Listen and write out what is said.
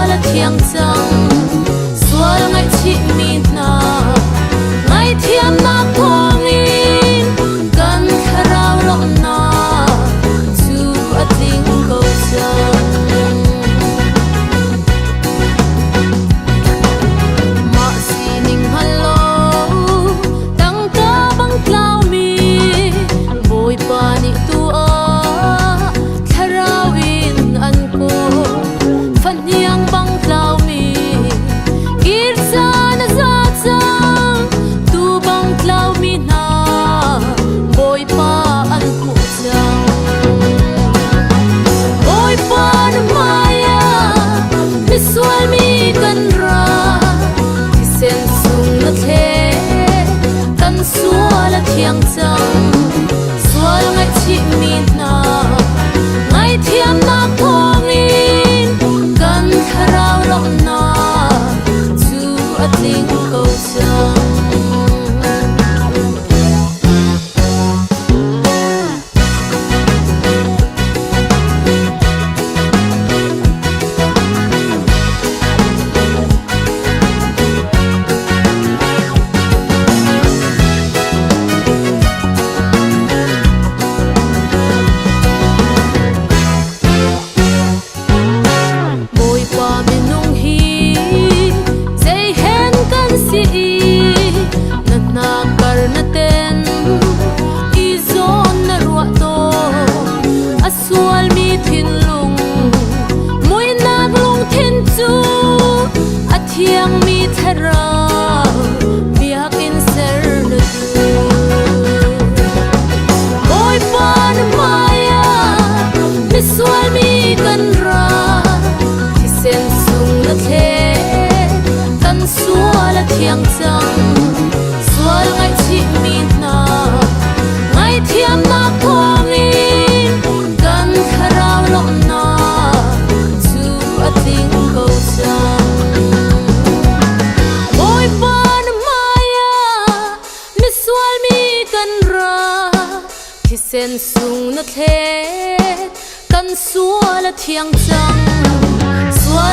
là thiêng chẳng xua ngày chị mình na ngày thiêng na con in gần khao lòng na chu ở tình cầu chẳng mà xin ninh hello tăng ca băng cloud mi bồi pani tua kharawin an ko fan hiang băng cloud mi kirsa na za chang tu băng cloud mi na bồi pa an ko chang bồi pa na maya miswal mi kan ra sen sung na the kan xua là thiêng chẳng xua ngày chị mình na ngày thiêng na con in kan khao lòng na chu ở tình cầu chẳng thiêng mi thara biak in ser na tu oi pan maya miswal mi kan ra ki sen sung na the kan xua là thiêng chẳng xua ngày chị mi na ngày thiêng na con in kan khao lòng na chu a tình cầu chẳng sen sung na the kan xua là thiêng chẳng xua